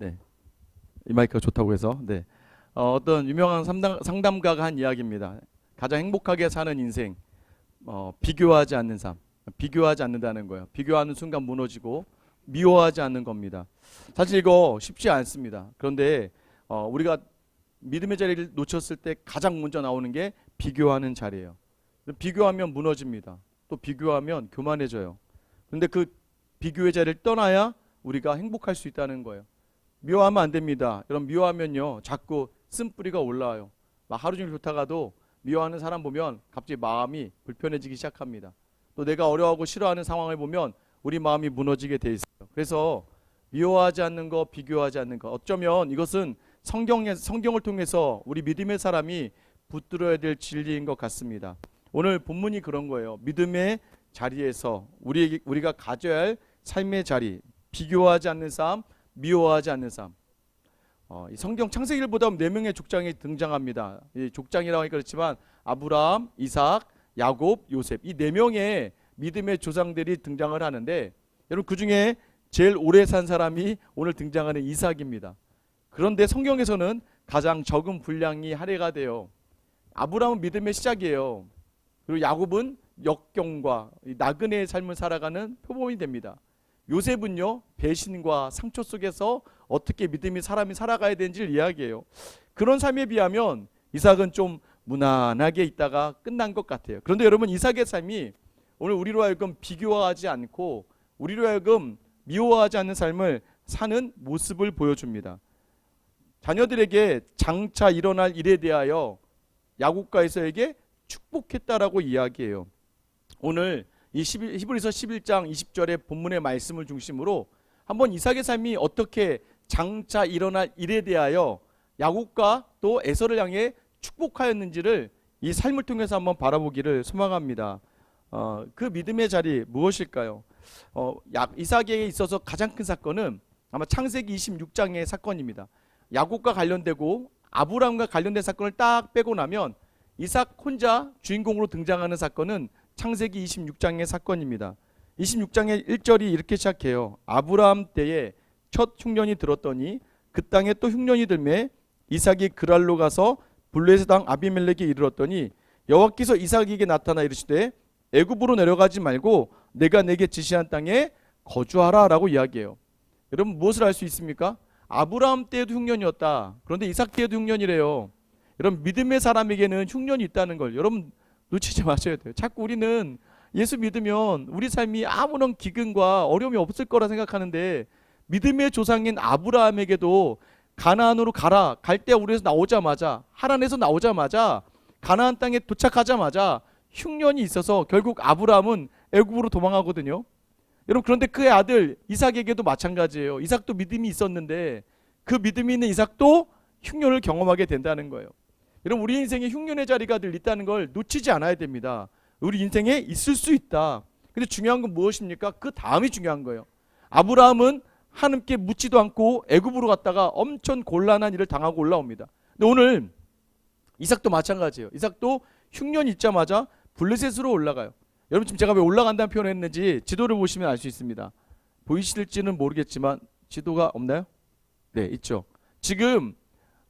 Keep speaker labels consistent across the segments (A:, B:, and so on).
A: 네. 이 마이크가 좋다고 해서. 네. 어떤 유명한 상담가가 한 이야기입니다. 가장 행복하게 사는 인생, 비교하지 않는 삶. 비교하지 않는다는 거예요. 비교하는 순간 무너지고 미워하지 않는 겁니다. 사실 이거 쉽지 않습니다. 그런데 우리가 믿음의 자리를 놓쳤을 때 가장 먼저 나오는 게 비교하는 자리예요. 비교하면 무너집니다. 또 비교하면 교만해져요. 그런데 그 비교의 자리를 떠나야 우리가 행복할 수 있다는 거예요. 미워하면 안 됩니다. 여러분, 미워하면요 자꾸 쓴뿌리가 올라와요. 막 하루 종일 좋다가도 미워하는 사람 보면 갑자기 마음이 불편해지기 시작합니다. 또 내가 어려워하고 싫어하는 상황을 보면 우리 마음이 무너지게 돼 있어요. 그래서 미워하지 않는 거, 비교하지 않는 거, 어쩌면 이것은 성경을 통해서 우리 믿음의 사람이 붙들어야 될 진리인 것 같습니다. 오늘 본문이 그런 거예요. 믿음의 자리에서 우리가 가져야 할 삶의 자리, 비교하지 않는 삶, 미워하지 않는 삶. 이 성경 창세기를 보다 보면 4명의 족장이 등장합니다. 이 족장이라고 하니까 그렇지만 아브라함, 이삭, 야곱, 요셉, 이 4명의 믿음의 조상들이 등장을 하는데, 여러분 그 중에 제일 오래 산 사람이 오늘 등장하는 이삭입니다. 그런데 성경에서는 가장 적은 분량이 할애가 돼요. 아브라함은 믿음의 시작이에요. 그리고 야곱은 역경과 나그네의 삶을 살아가는 표범이 됩니다. 요셉은요 배신과 상처 속에서 어떻게 믿음이 사람이 살아가야 되는지를 이야기해요. 그런 삶에 비하면 이삭은 좀 무난하게 있다가 끝난 것 같아요. 그런데 여러분, 이삭의 삶이 오늘 우리로 하여금 비교하지 않고 우리로 하여금 미워하지 않는 삶을 사는 모습을 보여줍니다. 자녀들에게 장차 일어날 일에 대하여 야곱과 에서에게 축복했다라고 이야기해요. 오늘 이 히브리서 11장 20절의 본문의 말씀을 중심으로 한번 이삭의 삶이 어떻게 장차 일어날 일에 대하여 야곱과 또 에서를 향해 축복하였는지를 이 삶을 통해서 한번 바라보기를 소망합니다. 그 믿음의 자리 무엇일까요? 이삭에게 있어서 가장 큰 사건은 아마 창세기 26장의 사건입니다. 야곱과 관련되고 아브라함과 관련된 사건을 딱 빼고 나면 이삭 혼자 주인공으로 등장하는 사건은 창세기 26장의 사건입니다. 26장의 1절이 이렇게 시작해요. 아브라함 때에 첫 흉년이 들었더니 그 땅에 또 흉년이 들매 이삭이 그랄로 가서 블레셋 왕 아비멜렉에 이르렀더니 여호와께서 이삭에게 나타나 이르시되 애굽으로 내려가지 말고 내가 내게 지시한 땅에 거주하라 라고 이야기해요. 여러분, 무엇을 알 수 있습니까? 아브라함 때에도 흉년이었다. 그런데 이삭 때에도 흉년이래요. 여러분, 믿음의 사람에게는 흉년이 있다는 걸 여러분 놓치지 마셔야 돼요. 자꾸 우리는 예수 믿으면 우리 삶이 아무런 기근과 어려움이 없을 거라 생각하는데, 믿음의 조상인 아브라함에게도 가나안으로 가라, 갈대아우르에서 나오자마자, 하란에서 나오자마자, 가나안 땅에 도착하자마자 흉년이 있어서 결국 아브라함은 애굽으로 도망하거든요. 여러분, 그런데 그의 아들 이삭에게도 마찬가지예요. 이삭도 믿음이 있었는데 그 믿음이 있는 이삭도 흉년을 경험하게 된다는 거예요. 여러분, 우리 인생에 흉년의 자리가 늘 있다는 걸 놓치지 않아야 됩니다. 우리 인생에 있을 수 있다. 근데 중요한 건 무엇입니까? 그 다음이 중요한 거예요. 아브라함은 하나님께 묻지도 않고 애굽으로 갔다가 엄청 곤란한 일을 당하고 올라옵니다. 근데 오늘 이삭도 마찬가지예요. 이삭도 흉년이 있자마자 블레셋으로 올라가요. 여러분, 지금 제가 왜 올라간다는 표현을 했는지 지도를 보시면 알 수 있습니다. 보이실지는 모르겠지만 지도가 없나요? 네, 있죠. 지금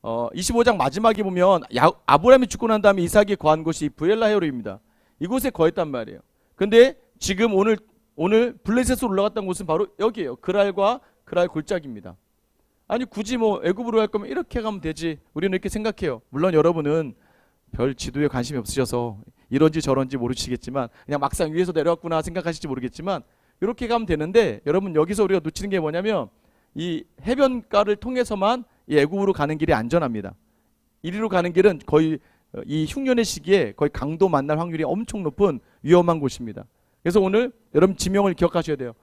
A: 25장 마지막에 보면 아브라함이 죽고 난 다음에 이삭이 거한 곳이 브엘라헤로입니다. 이곳에 거했단 말이에요. 근데 지금 오늘 블레셋으로 올라갔던 곳은 바로 여기예요. 그랄과 그랄 골짜기입니다. 아니, 굳이 애굽으로 갈 거면 이렇게 가면 되지, 우리는 이렇게 생각해요. 물론 여러분은 별 지도에 관심이 없으셔서 이런지 저런지 모르시겠지만 그냥 막상 위에서 내려왔구나 생각하실지 모르겠지만 이렇게 가면 되는데, 여러분 여기서 우리가 놓치는 게 뭐냐면 이 해변가를 통해서만 이 애굽으로 가는 길이 안전합니다. 이리로 가는 길은 거의 이 흉년의 시기에 거의 강도 만날 확률이 엄청 높은 위험한 곳입니다. 그래서 오늘 여러분 지명을 기억하셔야 돼요.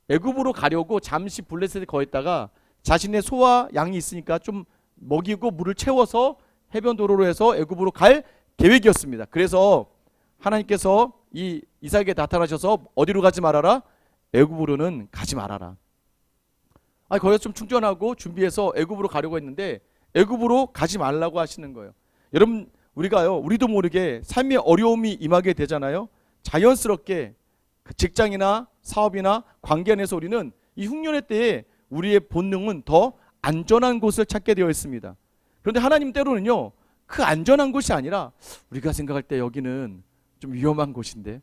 A: 애굽으로 가려고 잠시 블레셋에 거했다가 자신의 소와 양이 있으니까 좀 먹이고 물을 채워서 해변 도로로 해서 애굽으로 갈 계획이었습니다. 그래서 하나님께서 이 이삭에게 나타나셔서 어디로 가지 말아라? 애굽으로는 가지 말아라. 거기서 좀 충전하고 준비해서 애굽으로 가려고 했는데 애굽으로 가지 말라고 하시는 거예요. 여러분, 우리도 모르게 삶의 어려움이 임하게 되잖아요. 자연스럽게 그 직장이나 사업이나 관계 안에서 우리는 이 흉년의 때에 우리의 본능은 더 안전한 곳을 찾게 되어 있습니다. 그런데 하나님 때로는요, 그 안전한 곳이 아니라 우리가 생각할 때 여기는 좀 위험한 곳인데,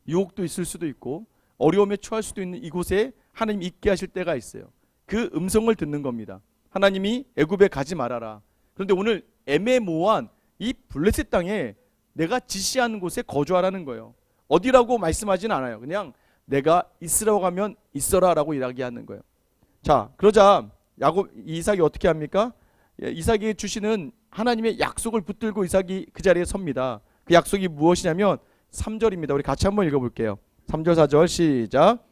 A: 유혹도 있을 수도 있고 어려움에 처할 수도 있는 이곳에 하나님 있게 하실 때가 있어요. 그 음성을 듣는 겁니다. 하나님이 애굽에 가지 말아라. 그런데 오늘 애매모호한 이 블레셋 땅에 내가 지시하는 곳에 거주하라는 거예요. 어디라고 말씀하진 않아요. 그냥 내가 있으라고 하면 있어라라고 이야기하는 거예요. 자, 그러자 이삭이 어떻게 합니까? 이삭이 주시는 하나님의 약속을 붙들고 이삭이 그 자리에 섭니다. 그 약속이 무엇이냐면 3절입니다. 우리 같이 한번 읽어볼게요. 3절 4절 시작.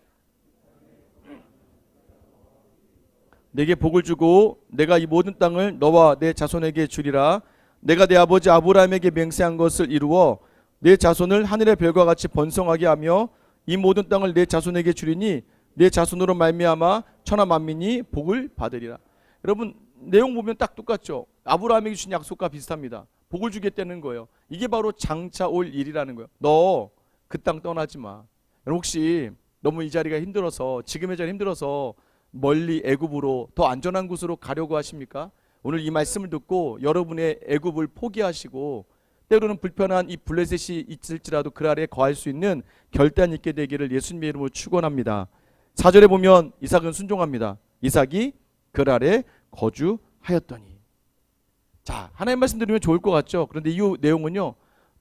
A: 내게 복을 주고 내가 이 모든 땅을 너와 내 자손에게 주리라. 내가 내 아버지 아브라함에게 맹세한 것을 이루어 내 자손을 하늘의 별과 같이 번성하게 하며 이 모든 땅을 내 자손에게 주리니 내 자손으로 말미암아 천하 만민이 복을 받으리라. 여러분 내용 보면 딱 똑같죠. 아브라함에게 주신 약속과 비슷합니다. 복을 주겠다는 거예요. 이게 바로 장차 올 일이라는 거예요. 너 그 땅 떠나지 마. 여러분 혹시 너무 이 자리가 힘들어서, 지금의 자리 힘들어서 멀리 애굽으로 더 안전한 곳으로 가려고 하십니까? 오늘 이 말씀을 듣고 여러분의 애굽을 포기하시고 때로는 불편한 이 블레셋이 있을지라도 그 아래에 거할 수 있는 결단 있게 되기를 예수님의 이름으로 축원합니다. 4절에 보면 이삭은 순종합니다. 이삭이 그 아래 거주하였더니. 자, 하나님 말씀 들으면 좋을 것 같죠? 그런데 이 내용은요,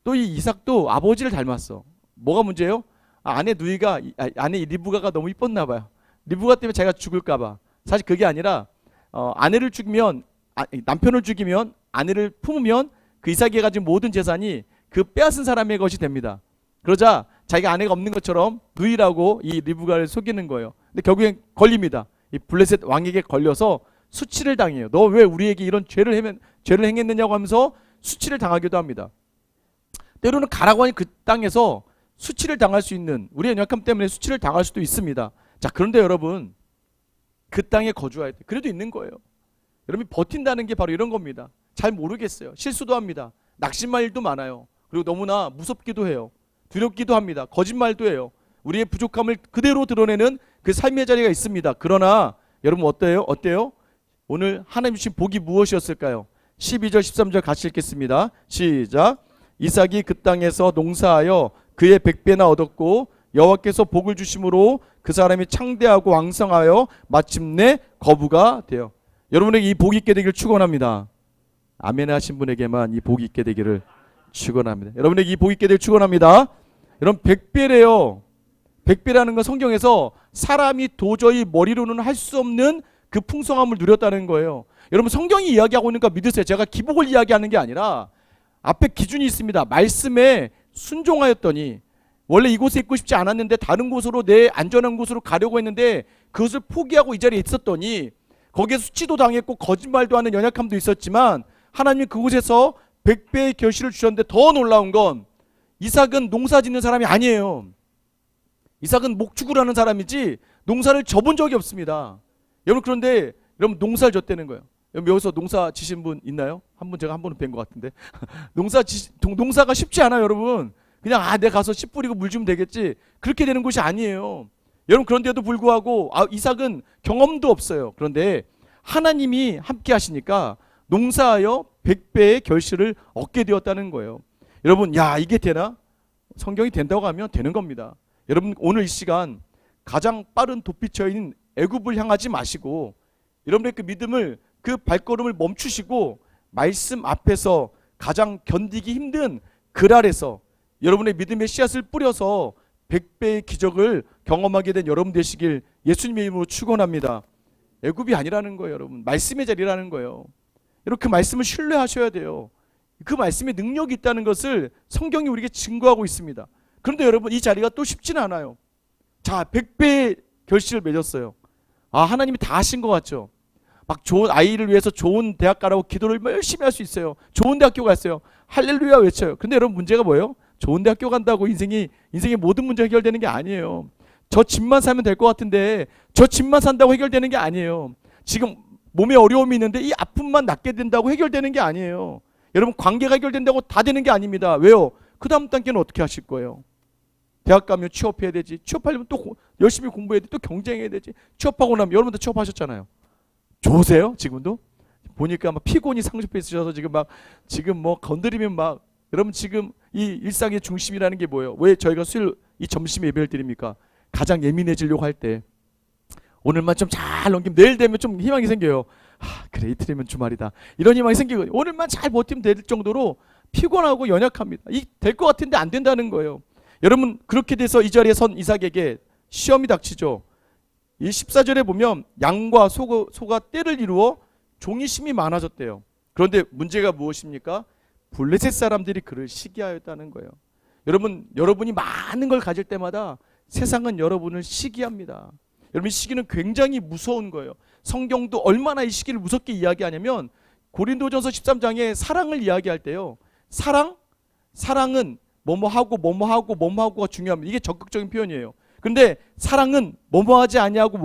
A: 또 이 이삭도 아버지를 닮았어. 뭐가 문제예요? 아내 누이가, 아내 리브가가 너무 이뻤나 봐요. 리브가 때문에 자기가 죽을까 봐. 사실 그게 아니라 아내를 죽이면, 남편을 죽이면, 아내를 품으면 그 이삭이 가진 모든 재산이 그 빼앗은 사람의 것이 됩니다. 그러자 자기가 아내가 없는 것처럼 누이라고 이 리브가를 속이는 거예요. 근데 결국엔 걸립니다. 이 블레셋 왕에게 걸려서 수치를 당해요. 너 왜 우리에게 이런 죄를 행했느냐고 하면서 수치를 당하기도 합니다. 때로는 가라고 하니 그 땅에서 수치를 당할 수 있는, 우리의 연약함 때문에 수치를 당할 수도 있습니다. 자, 그런데 여러분 그 땅에 거주할 때 그래도 있는 거예요. 여러분이 버틴다는 게 바로 이런 겁니다. 잘 모르겠어요. 실수도 합니다. 낙심할 일도 많아요. 그리고 너무나 무섭기도 해요. 두렵기도 합니다. 거짓말도 해요. 우리의 부족함을 그대로 드러내는 그 삶의 자리가 있습니다. 그러나 여러분 어때요? 오늘 하나님 주신 복이 무엇이었을까요? 12절 13절 같이 읽겠습니다. 시작. 이삭이 그 땅에서 농사하여 그의 100배나 얻었고 여호와께서 복을 주심으로 그 사람이 창대하고 왕성하여 마침내 거부가 되어. 여러분에게 이 복이 있게 되기를 축원합니다. 아멘 하신 분에게만 이 복이 있게 되기를 축원합니다. 여러분에게 이 복이 있게 되기를 축원합니다. 여러분 100배래요. 100배라는 건 성경에서 사람이 도저히 머리로는 할 수 없는 그 풍성함을 누렸다는 거예요. 여러분 성경이 이야기하고 있는 거 믿으세요. 제가 기복을 이야기하는 게 아니라 앞에 기준이 있습니다. 말씀에 순종하였더니, 원래 이곳에 있고 싶지 않았는데 다른 곳으로, 내 안전한 곳으로 가려고 했는데 그것을 포기하고 이 자리에 있었더니 거기에 수치도 당했고 거짓말도 하는 연약함도 있었지만 하나님이 그곳에서 100배의 결실을 주셨는데 더 놀라운 건 이삭은 농사 짓는 사람이 아니에요. 이삭은 목축을 하는 사람이지 농사를 져본 적이 없습니다. 여러분 그런데 여러분 농사를 졌다는 거예요. 여러분 여기서 농사 지신 분 있나요? 제가 한 번은 뵌 것 같은데 농사가 쉽지 않아요. 여러분 그냥 내가 가서 씨 뿌리고 물 주면 되겠지, 그렇게 되는 것이 아니에요. 여러분 그런데도 불구하고 이삭은 경험도 없어요. 그런데 하나님이 함께 하시니까 농사하여 100배의 결실을 얻게 되었다는 거예요. 여러분 이게 되나? 성경이 된다고 하면 되는 겁니다. 여러분 오늘 이 시간 가장 빠른 도피처인 애굽을 향하지 마시고 여러분의 그 믿음을, 그 발걸음을 멈추시고 말씀 앞에서 가장 견디기 힘든 글 아래서 여러분의 믿음의 씨앗을 뿌려서 100배의 기적을 경험하게 된 여러분 되시길 예수님의 이름으로 축원합니다. 애굽이 아니라는 거예요. 여러분 말씀의 자리라는 거예요. 이렇게 말씀을 신뢰하셔야 돼요. 그 말씀에 능력이 있다는 것을 성경이 우리에게 증거하고 있습니다. 그런데 여러분 이 자리가 또 쉽지는 않아요. 자, 100배의 결실을 맺었어요. 하나님이 다 하신 것 같죠? 막 좋은 아이를 위해서 좋은 대학 가라고 기도를 열심히 할 수 있어요. 좋은 대학교 갔어요. 할렐루야 외쳐요. 근데 여러분 문제가 뭐예요? 좋은 대학교 간다고 인생의 모든 문제 해결되는 게 아니에요. 저 집만 사면 될 것 같은데 저 집만 산다고 해결되는 게 아니에요. 지금 몸에 어려움이 있는데 이 아픔만 낫게 된다고 해결되는 게 아니에요. 여러분 관계가 해결된다고 다 되는 게 아닙니다. 왜요? 그 다음 단계는 어떻게 하실 거예요? 대학 가면 취업해야 되지. 취업하려면 또 열심히 공부해야 돼. 또 경쟁해야 되지. 취업하고 나면 여러분도 취업하셨잖아요. 좋으세요? 지금도? 보니까 막 피곤이 상접해 있으셔서 지금 뭐 건드리면 막 여러분 지금 이 일상의 중심이라는 게 뭐예요? 왜 저희가 수요일 이 점심 예배를 드립니까? 가장 예민해지려고 할 때 오늘만 좀 잘 넘기면 내일 되면 좀 희망이 생겨요. 그래 이틀이면 주말이다. 이런 희망이 생기고 오늘만 잘 버티면 될 정도로 피곤하고 연약합니다. 될 것 같은데 안 된다는 거예요. 여러분 그렇게 돼서 이 자리에 선 이삭에게 시험이 닥치죠. 이 14절에 보면 양과 소가 떼를 이루어 종이 심이 많아졌대요. 그런데 문제가 무엇입니까? 블레셋 사람들이 그를 시기하였다는 거예요. 여러분이 많은 걸 가질 때마다 세상은 여러분을 시기합니다. 여러분 시기는 굉장히 무서운 거예요. 성경도 얼마나 이 시기를 무섭게 이야기하냐면 고린도전서 13장에 사랑을 이야기할 때요. 사랑은 뭐뭐하고가 중요합니다. 이게 적극적인 표현이에요. 근데 사랑은 뭐뭐하지 아니하고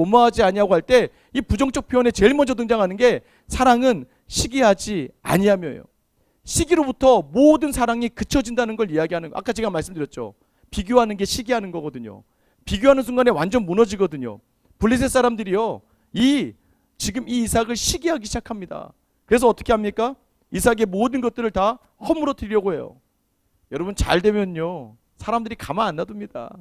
A: 할 때 이 부정적 표현에 제일 먼저 등장하는 게 사랑은 시기하지 아니하며요. 시기로부터 모든 사랑이 그쳐진다는 걸 이야기하는 거. 아까 제가 말씀드렸죠. 비교하는 게 시기하는 거거든요. 비교하는 순간에 완전 무너지거든요. 블레셋 사람들이요. 지금 이 이삭을 시기하기 시작합니다. 그래서 어떻게 합니까? 이삭의 모든 것들을 다 허물어뜨리려고 해요. 여러분 잘 되면요. 사람들이 가만 안 놔둡니다.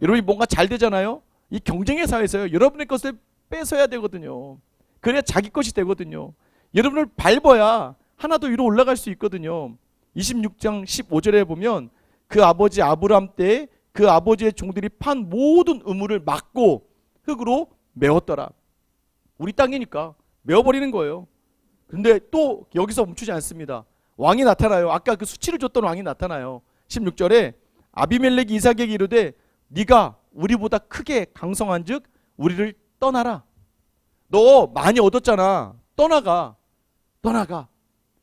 A: 여러분이 뭔가 잘 되잖아요. 이 경쟁의 사회에서요. 여러분의 것을 뺏어야 되거든요. 그래야 자기 것이 되거든요. 여러분을 밟아야 하나 더 위로 올라갈 수 있거든요. 26장 15절에 보면 그 아버지 아브람 때 그 아버지의 종들이 판 모든 우물을 막고 흙으로 메웠더라. 우리 땅이니까 메워버리는 거예요. 근데 또 여기서 멈추지 않습니다. 왕이 나타나요. 아까 그 수치를 줬던 왕이 나타나요. 16절에 아비멜렉이 이삭에게 이르되 네가 우리보다 크게 강성한 즉 우리를 떠나라. 너 많이 얻었잖아. 떠나가.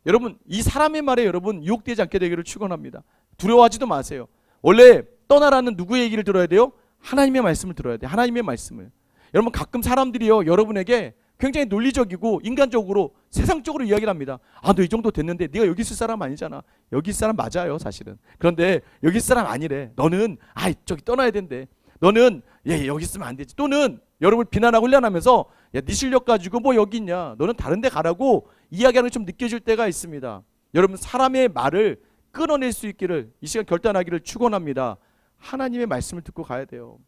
A: 여러분 이 사람의 말에 여러분 유혹되지 않게 되기를 축원합니다. 두려워하지도 마세요. 원래 떠나라는 누구의 얘기를 들어야 돼요? 하나님의 말씀을 들어야 돼요. 하나님의 말씀을. 여러분 가끔 사람들이요 여러분에게 굉장히 논리적이고 인간적으로 세상적으로 이야기를 합니다. 너 이 정도 됐는데 네가 여기 있을 사람 아니잖아. 여기 있을 사람 맞아요 사실은. 그런데 여기 있을 사람 아니래. 너는 저기 떠나야 된대. 너는 여기 있으면 안 되지. 또는 여러분을 비난하고 훈련하면서 네 실력 가지고 뭐 여기 있냐. 너는 다른 데 가라고 이야기하는 게 좀 느껴질 때가 있습니다. 여러분 사람의 말을 끊어낼 수 있기를 이 시간 결단하기를 축원합니다. 하나님의 말씀을 듣고 가야 돼요.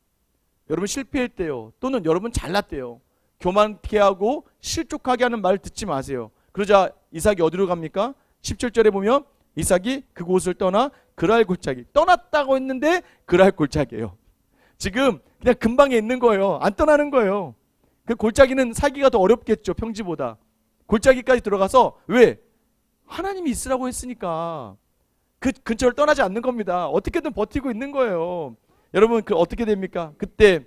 A: 여러분 실패했대요. 또는 여러분 잘났대요. 교만케 하고 실족하게 하는 말을 듣지 마세요. 그러자 이삭이 어디로 갑니까? 17절에 보면 이삭이 그곳을 떠나 그랄 골짜기. 떠났다고 했는데 그랄 골짜기예요. 지금 그냥 근방에 있는 거예요. 안 떠나는 거예요. 그 골짜기는 살기가 더 어렵겠죠. 평지보다. 골짜기까지 들어가서 왜? 하나님이 있으라고 했으니까 그 근처를 떠나지 않는 겁니다. 어떻게든 버티고 있는 거예요. 여러분 어떻게 됩니까? 그때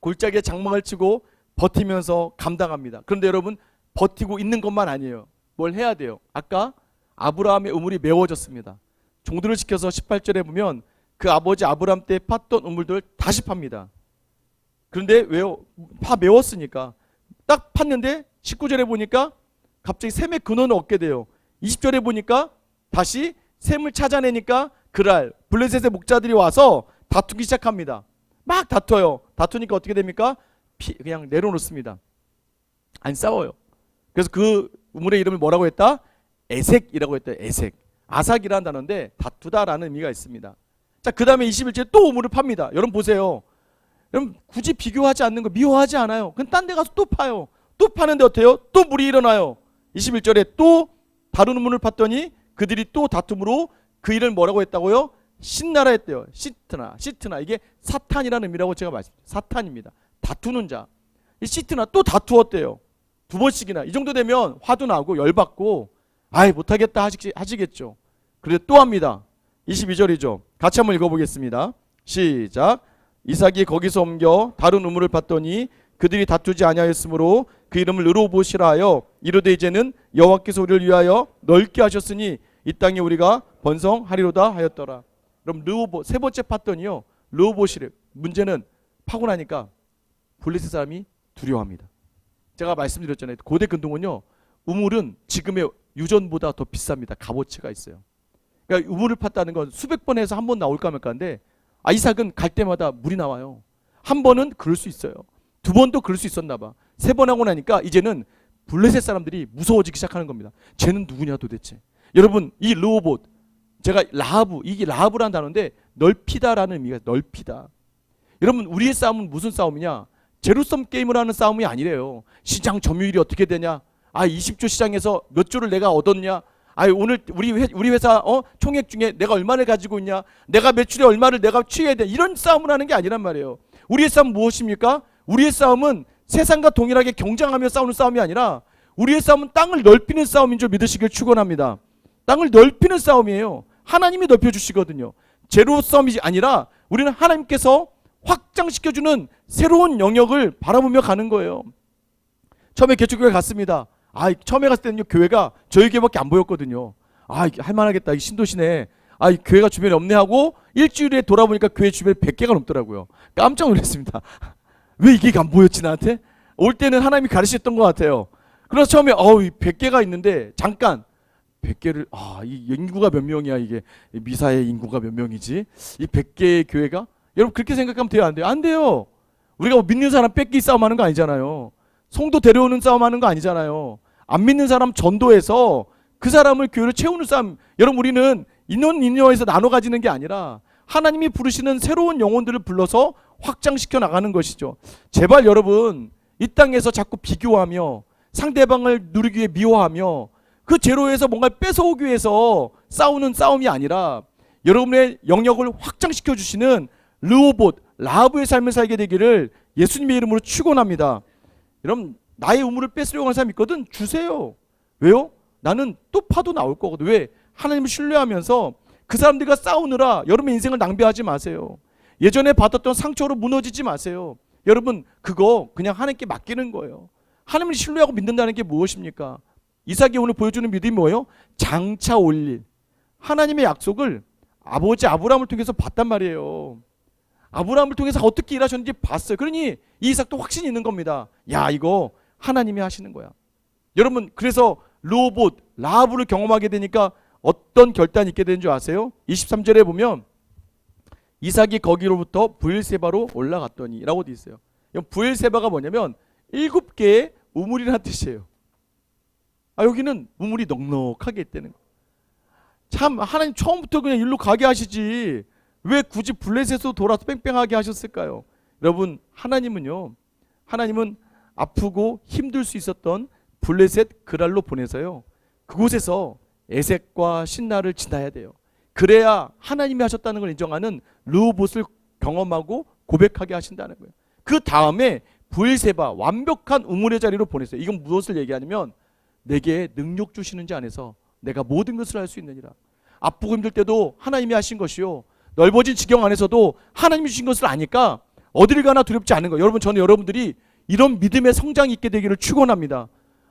A: 골짜기에 장막을 치고 버티면서 감당합니다. 그런데 여러분 버티고 있는 것만 아니에요. 뭘 해야 돼요? 아까 아브라함의 우물이 메워졌습니다. 종들을 시켜서 18절에 보면 그 아버지 아브라함 때 팠던 우물들 다시 팝니다. 그런데 왜요? 파 메웠으니까. 딱 팠는데 19절에 보니까 갑자기 샘의 근원을 얻게 돼요. 20절에 보니까 다시 샘을 찾아내니까 그랄 블레셋의 목자들이 와서 다투기 시작합니다. 막 다퉈요. 다투니까 어떻게 됩니까? 그냥 내려놓습니다. 안 싸워요. 그래서 그 우물의 이름을 뭐라고 했다? 에색이라고 했다. 에색. 아삭이라는 단어인데 다투다라는 의미가 있습니다. 자, 그 다음에 21절에 또 우물을 팝니다. 여러분 보세요. 여러분 굳이 비교하지 않는 거 미워하지 않아요. 그럼 딴 데 가서 또 파요. 또 파는데 어때요? 또 물이 일어나요. 21절에 또 다른 우물을 팠더니 그들이 또 다툼으로 그 일을 뭐라고 했다고요? 신나라 했대요. 시트나 이게 사탄이라는 의미라고 제가 말씀드렸어요. 사탄입니다. 다투는 자. 이 시트나 또 다투었대요. 두 번씩이나. 이 정도 되면 화도 나고 열받고 못하겠다 하시겠죠. 그래도 또 합니다. 22절이죠. 같이 한번 읽어보겠습니다. 시작. 이삭이 거기서 옮겨 다른 우물을 봤더니 그들이 다투지 아니하였으므로 그 이름을 르호봇이라 하여 이르되 이제는 여호와께서 우리를 위하여 넓게 하셨으니 이 땅에 우리가 번성하리로다 하였더라. 그럼 르호봇 세 번째 팠더니요. 르호봇이래. 문제는 파고 나니까 블레셋 사람이 두려워합니다. 제가 말씀드렸잖아요. 고대 근동은요. 우물은 지금의 유전보다 더 비쌉니다. 값어치가 있어요. 그러니까 우물을 팠다는 건 수백 번 해서 한 번 나올까 말까인데 이삭은 갈 때마다 물이 나와요. 한 번은 그럴 수 있어요. 두 번도 그럴 수 있었나 봐. 세 번 하고 나니까 이제는 블레셋 사람들이 무서워지기 시작하는 겁니다. 쟤는 누구냐 도대체. 여러분, 이 르호봇, 제가 라하브, 이게 라하브라는 단어인데 넓히다라는 의미가 넓히다. 여러분, 우리의 싸움은 무슨 싸움이냐? 제로섬 게임을 하는 싸움이 아니래요. 시장 점유율이 어떻게 되냐? 20조 시장에서 몇 조를 내가 얻었냐? 오늘 우리 회사 총액 중에 내가 얼마를 가지고 있냐? 내가 매출에 얼마를 내가 취해야 돼? 이런 싸움을 하는 게 아니란 말이에요. 우리의 싸움은 무엇입니까? 우리의 싸움은 세상과 동일하게 경쟁하며 싸우는 싸움이 아니라 우리의 싸움은 땅을 넓히는 싸움인 줄 믿으시길 축원합니다. 땅을 넓히는 싸움이에요. 하나님이 넓혀주시거든요. 제로섬이 아니라 우리는 하나님께서 확장시켜주는 새로운 영역을 바라보며 가는 거예요. 처음에 개척교회 갔습니다. 처음에 갔을 때는요, 교회가 저희 교회밖에 안 보였거든요. 할만하겠다. 이 신도시네. 교회가 주변에 없네 하고 일주일에 돌아보니까 교회 주변에 100개가 넘더라고요. 깜짝 놀랐습니다. 왜 이게 안 보였지 나한테? 올 때는 하나님이 가르치셨던 것 같아요. 그래서 처음에 100개가 있는데 잠깐 100개를 이 인구가 몇 명이야 이게 미사의 인구가 몇 명이지? 이 100개의 교회가? 여러분 그렇게 생각하면 돼요 안 돼요? 안 돼요. 우리가 믿는 사람 뺏기 싸움하는 거 아니잖아요. 성도 데려오는 싸움하는 거 아니잖아요. 안 믿는 사람 전도해서 그 사람을 교회로 채우는 싸움. 여러분 우리는 인연에서 나눠 가지는 게 아니라 하나님이 부르시는 새로운 영혼들을 불러서 확장시켜 나가는 것이죠. 제발 여러분 이 땅에서 자꾸 비교하며 상대방을 누리기 위해 미워하며 그 제로에서 뭔가 뺏어오기 위해서 싸우는 싸움이 아니라 여러분의 영역을 확장시켜 주시는 르호봇, 라하브의 삶을 살게 되기를 예수님의 이름으로 축원합니다. 여러분 나의 우물을 뺏으려고 하는 사람이 있거든. 주세요. 왜요? 나는 또 파도 나올 거거든. 왜? 하나님을 신뢰하면서 그 사람들과 싸우느라 여러분의 인생을 낭비하지 마세요. 예전에 받았던 상처로 무너지지 마세요. 여러분 그거 그냥 하나님께 맡기는 거예요. 하나님을 신뢰하고 믿는다는 게 무엇입니까? 이삭이 오늘 보여주는 믿음이 뭐예요? 장차 올릴 하나님의 약속을 아버지 아브라함을 통해서 봤단 말이에요. 아브라함을 통해서 어떻게 일하셨는지 봤어요. 그러니 이삭도 확신이 있는 겁니다. 이거 하나님이 하시는 거야. 여러분 그래서 르호봇, 라하브를 경험하게 되니까 어떤 결단이 있게 되는 줄 아세요? 23절에 보면 이삭이 거기로부터 브엘세바로 올라갔더니 라고 돼 있어요. 브엘세바가 뭐냐면 7개의 우물이라는 뜻이에요. 여기는 우물이 넉넉하게 있다는 거. 참 하나님 처음부터 그냥 일로 가게 하시지 왜 굳이 블레셋으로 돌아서 뺑뺑하게 하셨을까요? 여러분 하나님은 아프고 힘들 수 있었던 블레셋 그랄로 보내서요 그곳에서 에색과 신나를 지나야 돼요. 그래야 하나님이 하셨다는 걸 인정하는 르호봇을 경험하고 고백하게 하신다는 거예요. 그 다음에 브엘세바 완벽한 우물의 자리로 보냈어요. 이건 무엇을 얘기하냐면 내게 능력 주시는 자 안에서 내가 모든 것을 할 수 있느니라. 아프고 힘들 때도 하나님이 하신 것이요 넓어진 지경 안에서도 하나님이 주신 것을 아니까 어디를 가나 두렵지 않은 거예요. 여러분 저는 여러분들이 이런 믿음의 성장이 있게 되기를 축원합니다.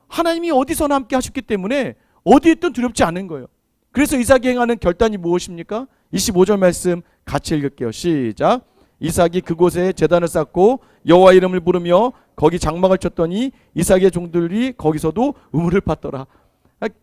A: 하나님이 어디서나 함께 하셨기 때문에 어디에 있든 두렵지 않은 거예요. 그래서 이삭이 행하는 결단이 무엇입니까? 25절 말씀 같이 읽을게요. 시작. 이삭이 그곳에 제단을 쌓고 여호와 이름을 부르며 거기 장막을 쳤더니 이삭의 종들이 거기서도 우물을 팠더라.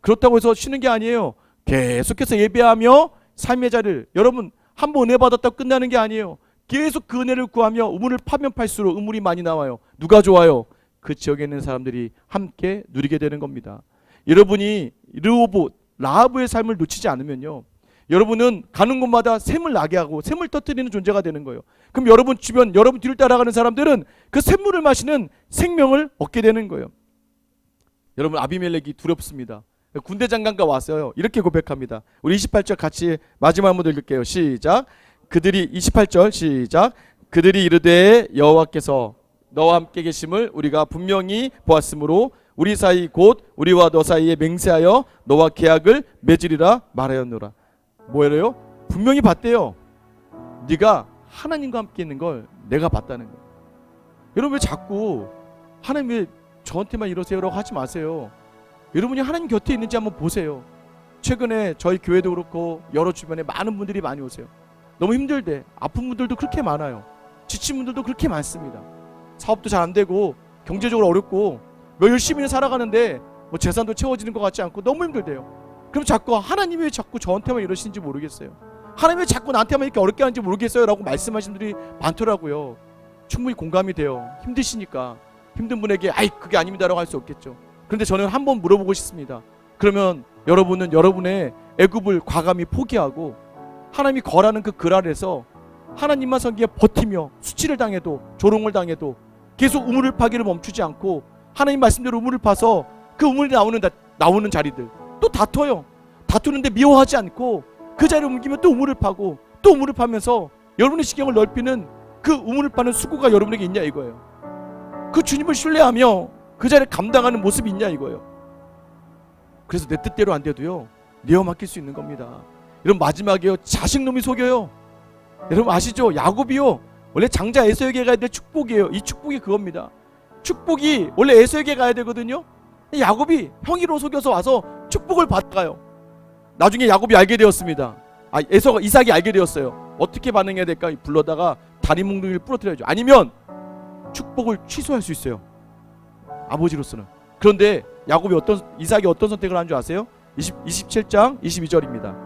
A: 그렇다고 해서 쉬는 게 아니에요. 계속해서 예배하며 삶의 자리를 여러분 한 번 은혜 받았다고 끝나는 게 아니에요. 계속 그 은혜를 구하며 우물을 파면 팔수록 우물이 많이 나와요. 누가 좋아요? 그 지역에 있는 사람들이 함께 누리게 되는 겁니다. 여러분이 르호봇, 라하브의 삶을 놓치지 않으면요 여러분은 가는 곳마다 샘을 나게 하고 샘을 터뜨리는 존재가 되는 거예요. 그럼 여러분 주변 여러분 뒤를 따라가는 사람들은 그 샘물을 마시는 생명을 얻게 되는 거예요. 여러분 아비멜렉이 두렵습니다. 군대 장관과 왔어요. 이렇게 고백합니다. 우리 28절 같이 마지막 한번 읽을게요. 시작. 그들이 28절 시작. 그들이 이르되 여호와께서 너와 함께 계심을 우리가 분명히 보았으므로 우리 사이 곧 우리와 너 사이에 맹세하여 너와 계약을 맺으리라 말하였노라. 뭐래요? 분명히 봤대요. 네가 하나님과 함께 있는 걸 내가 봤다는 거예요. 여러분 왜 자꾸 하나님 왜 저한테만 이러세요라고 하지 마세요. 여러분이 하나님 곁에 있는지 한번 보세요. 최근에 저희 교회도 그렇고 여러 주변에 많은 분들이 많이 오세요. 너무 힘들대. 아픈 분들도 그렇게 많아요. 지친 분들도 그렇게 많습니다. 사업도 잘 안 되고 경제적으로 어렵고 열심히 살아가는데 재산도 채워지는 것 같지 않고 너무 힘들대요. 그럼 자꾸 하나님이 왜 자꾸 저한테만 이러시는지 모르겠어요. 하나님 왜 자꾸 나한테만 이렇게 어렵게 하는지 모르겠어요 라고 말씀하시는 분들이 많더라고요. 충분히 공감이 돼요. 힘드시니까. 힘든 분에게 아이 그게 아닙니다 라고 할 수 없겠죠. 그런데 저는 한번 물어보고 싶습니다. 그러면 여러분은 여러분의 애굽을 과감히 포기하고 하나님이 거라는 그 글 아래서 하나님만 섬기며 버티며 수치를 당해도 조롱을 당해도 계속 우물을 파기를 멈추지 않고 하나님 말씀대로 우물을 파서 그 우물이 나오는 자리들 또 다퉈요. 다투는데 미워하지 않고 그 자리를 옮기면 또 우물을 파고 또 우물을 파면서 여러분의 시경을 넓히는 그 우물을 파는 수고가 여러분에게 있냐 이거예요. 그 주님을 신뢰하며 그 자리를 감당하는 모습이 있냐 이거예요. 그래서 내 뜻대로 안 돼도요 내어 맡길 수 있는 겁니다. 여러분 마지막에요 자식놈이 속여요. 여러분 아시죠? 야곱이요 원래 장자 에서에게 가야 될 축복이에요. 이 축복이 그겁니다. 축복이 원래 에서에게 가야 되거든요. 야곱이 형이로 속여서 와서 축복을 받아가요. 나중에 야곱이 알게 되었습니다. 이삭이 알게 되었어요. 어떻게 반응해야 될까? 불러다가 다리 뭉둥이를 부러뜨려야죠. 아니면 축복을 취소할 수 있어요. 아버지로서는. 그런데 이삭이 어떤 선택을 한 줄 아세요? 27장 22절입니다.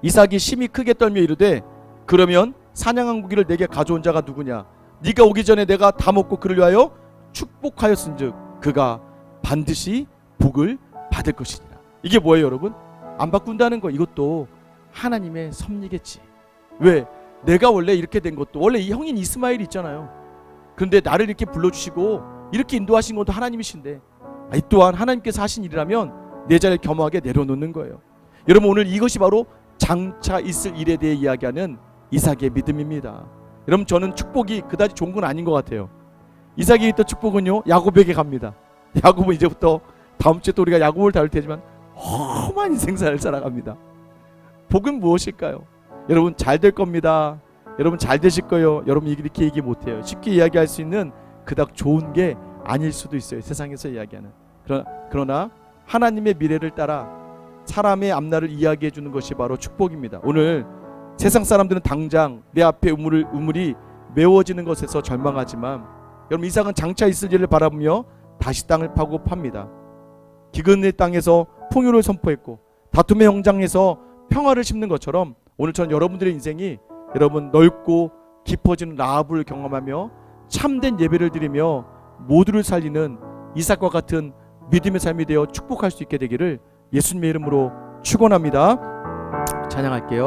A: 이삭이 심히 크게 떨며 이르되 그러면 사냥한 고기를 내게 가져온 자가 누구냐? 네가 오기 전에 내가 다 먹고 그를 위하여 축복하였은즉 그가 반드시 복을 받을 것이니라. 이게 뭐예요 여러분? 안 바꾼다는 거 이것도 하나님의 섭리겠지. 왜? 내가 원래 이렇게 된 것도 원래 이 형인 이스마엘이 있잖아요. 그런데 나를 이렇게 불러주시고 이렇게 인도하신 것도 하나님이신데 이 또한 하나님께서 하신 일이라면 내 자리를 겸허하게 내려놓는 거예요. 여러분 오늘 이것이 바로 장차 있을 일에 대해 이야기하는 이삭의 믿음입니다. 여러분 저는 축복이 그다지 좋은 건 아닌 것 같아요. 이삭이 있던 축복은요 야곱에게 갑니다. 야곱은 이제부터 다음 주에 또 우리가 야곱을 다룰 테지만 험한 인생사를 살아갑니다. 복은 무엇일까요? 여러분 잘 될 겁니다. 여러분 잘 되실 거예요. 여러분 이렇게 얘기 못해요. 쉽게 이야기할 수 있는 그닥 좋은 게 아닐 수도 있어요. 세상에서 이야기하는. 그러나 하나님의 미래를 따라 사람의 앞날을 이야기해 주는 것이 바로 축복입니다. 오늘 세상 사람들은 당장 내 앞에 우물이 메워지는 것에서 절망하지만 여러분 이삭은 장차 있을 일을 바라보며 다시 땅을 파고 팝니다. 기근의 땅에서 풍요를 선포했고 다툼의 현장에서 평화를 심는 것처럼 오늘처럼 여러분들의 인생이 여러분 넓고 깊어지는 라합을 경험하며 참된 예배를 드리며 모두를 살리는 이삭과 같은 믿음의 삶이 되어 축복할 수 있게 되기를 예수님의 이름으로 축원합니다. 찬양할게요.